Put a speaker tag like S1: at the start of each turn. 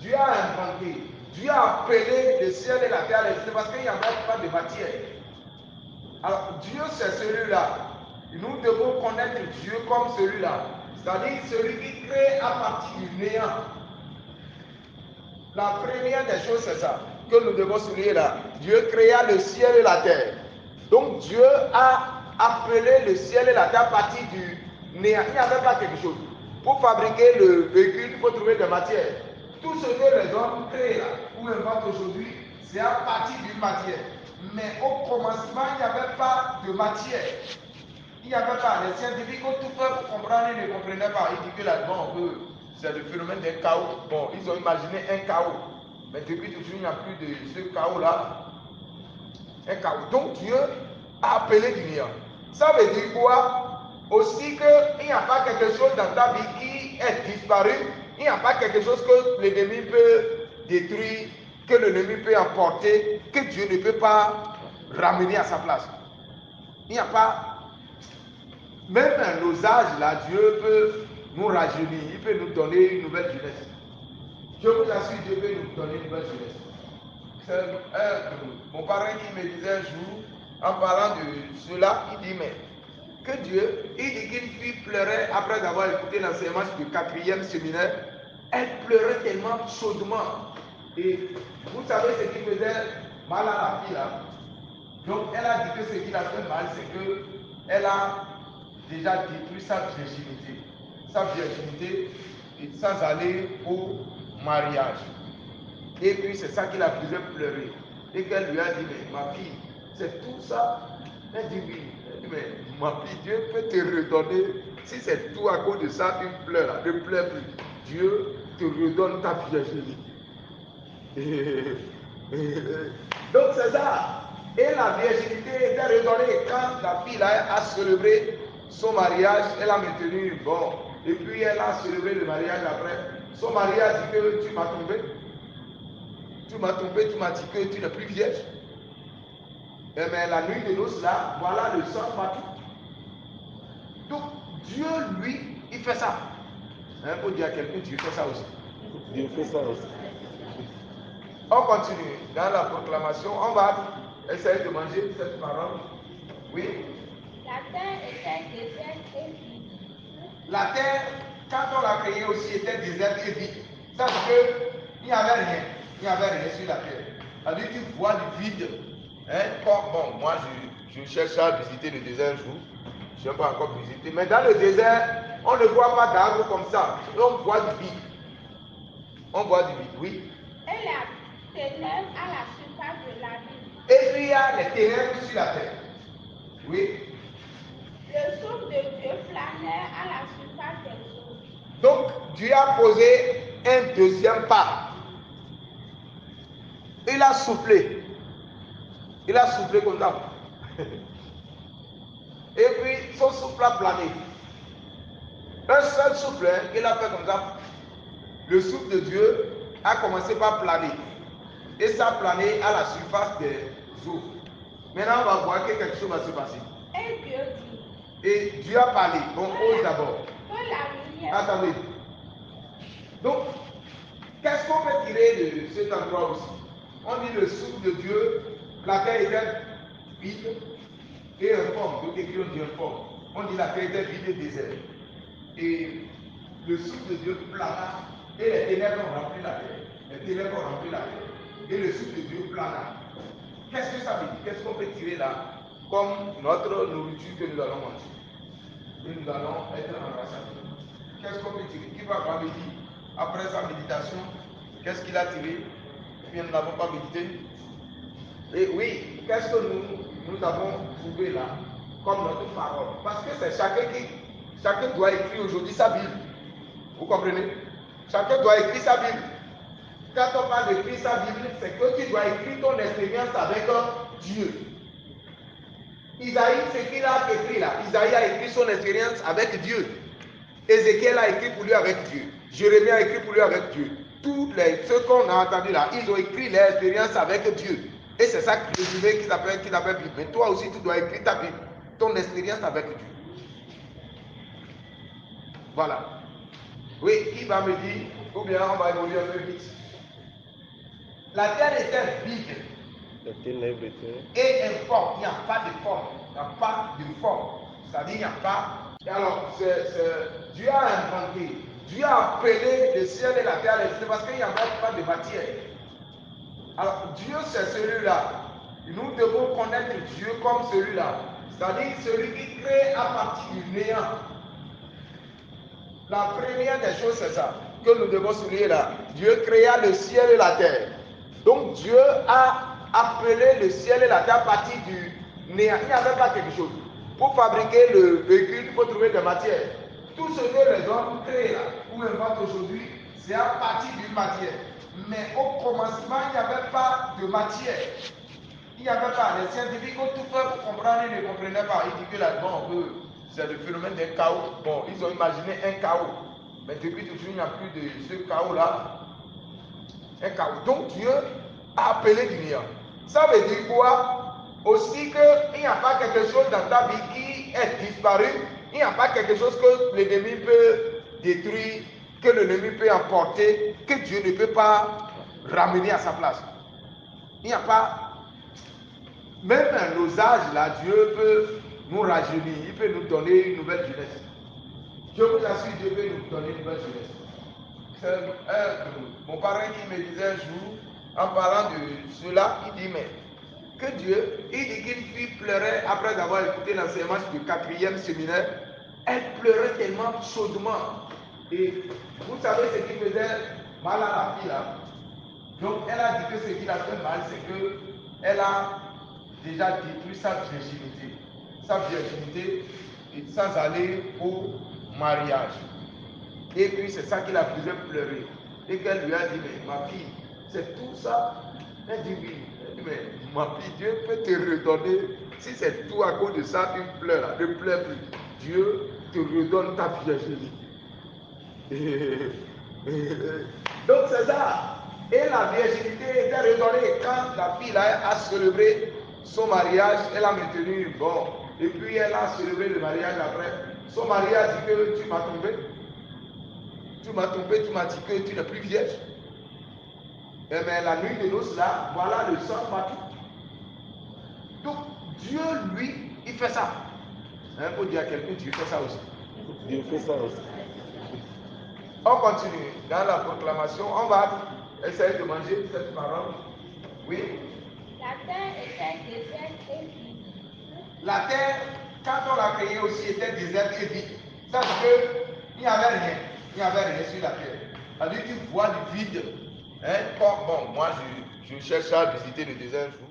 S1: Dieu a inventé, Dieu a appelé le ciel et la terre à exister parce qu'il n'y avait pas de matière. Alors, Dieu, c'est celui-là. Nous devons connaître Dieu comme celui-là. C'est-à-dire celui qui crée à partir du néant. La première des choses, c'est ça que nous devons souligner là. Dieu créa le ciel et la terre. Donc, Dieu a appelé le ciel et la terre à partir du néant. Il n'y avait pas quelque chose. Pour fabriquer le véhicule, il faut trouver des matières. Tout ce que les hommes créent là, ou inventent aujourd'hui, c'est à partir d'une matière. Mais au commencement, il n'y avait pas de matière. Il n'y avait pas. Les scientifiques ont tout fait pour comprendre, ils ne comprenaient pas. Ils disent que là-dedans, c'est le phénomène d'un chaos. Bon, ils ont imaginé un chaos. Mais depuis toujours, il n'y a plus de ce chaos-là. Un chaos. Donc Dieu a appelé du néant. Ça veut dire quoi? Aussi qu'il n'y a pas quelque chose dans ta vie qui est disparu. Il n'y a pas quelque chose que l'ennemi peut détruire, que l'ennemi peut emporter, que Dieu ne peut pas ramener à sa place. Il n'y a pas. Même à nos âges, là, Dieu peut nous rajeunir, il peut nous donner une nouvelle jeunesse. Je vous assure, Dieu peut nous donner une nouvelle jeunesse. Mon parrain qui me disait un jour, en parlant de cela, il dit, mais que Dieu, il dit qu'une fille pleurait après avoir écouté l'enseignement du 4e séminaire, elle pleurait tellement chaudement. Et vous savez ce qui faisait mal à la fille là. Donc elle a dit que ce qui l'a fait mal, c'est qu'elle a déjà détruit sa virginité. Sa virginité sans aller au mariage. Et puis c'est ça qui la faisait pleurer. Et qu'elle lui a dit, mais ma fille, c'est tout ça? Elle dit oui. Elle dit, mais ma fille, Dieu peut te redonner. Si c'est tout à cause de ça, tu pleures, ne pleure plus. Dieu te redonne ta virginité. Donc c'est ça. Et la virginité était redonnée quand la fille là, a célébré son mariage, elle a maintenu bon. Et puis elle a célébré le mariage après. Son mari a dit que tu m'as trompé. Tu m'as trompé, tu m'as dit que tu n'es plus vierge. Mais la nuit de noces là, voilà le sang partout. Donc Dieu, lui, il fait ça. Il faut dire à quelqu'un, Dieu fait ça aussi.
S2: Dieu fait ça aussi.
S1: On continue. Dans la proclamation, on va essayer de manger cette parole. Oui.
S3: La terre était déserte et vide.
S1: La terre, quand on l'a créée aussi, était déserte et vide. Ça veut dire qu'il n'y avait rien. Il n'y avait rien sur la terre. C'est-à-dire que tu vois du vide. Bon, moi, je cherche à visiter le désert un jour. Je n'ai pas encore visité. Mais dans le désert, on ne voit pas d'arbres comme ça. On voit du vide. On voit du vide, oui.
S3: Et la ténèbre à la surface de la ville.
S1: Et puis il y a les ténèbres sur la terre. Oui.
S3: Le souffle de Dieu planait à la surface des eaux.
S1: Donc, Dieu a posé un deuxième pas. Il a soufflé. Il a soufflé comme ça. Et puis, son souffle a plané. Un seul souffle, il a fait comme ça. Le souffle de Dieu a commencé par planer. Et ça a plané à la surface des eaux. Maintenant, on va voir que quelque chose va se passer.
S3: Et Dieu dit.
S1: Et Dieu a parlé. Donc, ose d'abord.
S3: Que la lumière.
S1: Attendez. Donc, qu'est-ce qu'on peut tirer de cet endroit aussi? On dit le souffle de Dieu, la terre était vide et informe. Donc, écrit on dit informe. On dit la terre était vide et désert. Et le souffle de Dieu plana et les ténèbres ont rempli la terre. Les ténèbres ont rempli la terre. Et le souffle de Dieu plana. Qu'est-ce que ça veut dire? Qu'est-ce qu'on peut tirer là comme notre nourriture que nous allons manger? Et nous allons être enraciés. Qu'est-ce qu'on peut tirer? Qui va pas me dire après sa méditation? Qu'est-ce qu'il a tiré? Puis nous n'avons pas médité. Et oui, qu'est-ce que nous avons trouvé là comme notre parole? Parce que c'est chacun doit écrire aujourd'hui sa Bible. Vous comprenez? Chacun doit écrire sa Bible. Quand on parle d'écrire sa Bible, c'est que tu dois écrire ton expérience avec Dieu. Isaïe, ce qu'il a écrit là, Isaïe a écrit son expérience avec Dieu. Ézéchiel a écrit pour lui avec Dieu. Jérémie a écrit pour lui avec Dieu. Tous ceux qu'on a entendus là, ils ont écrit leur expérience avec Dieu. Et c'est ça qui s'appelle Bible. Mais toi aussi, tu dois écrire ta Bible, ton expérience avec Dieu. Voilà. Oui, qui va me dire ou bien on va évoluer un peu vite. La terre était vide et informe. Il n'y a pas de forme. Il n'y a pas de forme. C'est-à-dire, il n'y a pas. Et alors, Dieu a inventé. Dieu a appelé le ciel et la terre c'est parce qu'il n'y avait pas de matière. Alors, Dieu, c'est celui-là. Nous devons connaître Dieu comme celui-là. C'est-à-dire celui qui crée à partir du néant. La première des choses, c'est ça que nous devons souligner là. Dieu créa le ciel et la terre. Donc Dieu a appelé le ciel et la terre à partir du néant. Il n'y avait pas quelque chose. Pour fabriquer le véhicule, il faut trouver des matières. Tout ce que les hommes créent là, ou inventent aujourd'hui, c'est à partir d'une matière. Mais au commencement, il n'y avait pas de matière. Il n'y avait pas. Les scientifiques ont tout fait pour comprendre, ils ne comprenaient pas. Ils disent que là-dedans, c'est le phénomène d'un chaos. Bon, ils ont imaginé un chaos. Mais depuis toujours, il n'y a plus de ce chaos-là. Un chaos. Donc Dieu a appelé du néant. Ça veut dire quoi? Aussi qu'il n'y a pas quelque chose dans ta vie qui est disparu. Il n'y a pas quelque chose que l'ennemi peut détruire, que l'ennemi peut emporter, que Dieu ne peut pas ramener à sa place. Il n'y a pas. Même à nos âges, là, Dieu peut nous rajeunir. Il peut nous donner une nouvelle jeunesse. Je vous assure, Dieu peut nous donner une nouvelle jeunesse. Mon parrain qui me disait un jour, en parlant de cela, il dit, mais que Dieu, il dit qu'une fille pleurait après avoir écouté l'enseignement du 4e séminaire. Elle pleurait tellement chaudement. Et vous savez ce qui faisait mal à la fille là. Donc elle a dit que ce qui l'a fait mal, c'est qu'elle a déjà détruit sa virginité. Sa virginité sans aller au mariage. Et puis c'est ça qui la faisait pleurer. Et qu'elle lui a dit, mais ma fille, c'est tout ça? Elle dit oui. Elle dit, mais ma fille, Dieu peut te redonner. Si c'est tout à cause de ça, tu pleures. Ne pleure plus. Dieu te redonne ta virginité. Donc c'est ça. Et la virginité était redonnée quand la fille là, a célébré son mariage. Elle a maintenu bon. Et puis elle a célébré le mariage après. Son mari a dit que tu m'as trompé. Tu m'as trompé, tu m'as dit que tu n'es plus vierge. Et mais la nuit de noces là, voilà le sang partout. Donc Dieu, lui, il fait ça. Il faut dire à quelqu'un, Dieu fait ça aussi.
S2: Dieu fait ça aussi.
S1: On continue dans la proclamation. On va essayer de manger cette parole. Oui.
S3: La terre était déserte et vide.
S1: La terre, quand on l'a créée aussi, était déserte et vide. C'est-à-dire qu'il n'y avait rien. Il n'y avait rien sur la terre. C'est-à-dire que tu vois du vide. Hein? Bon, moi, je cherche à visiter le désert un jour.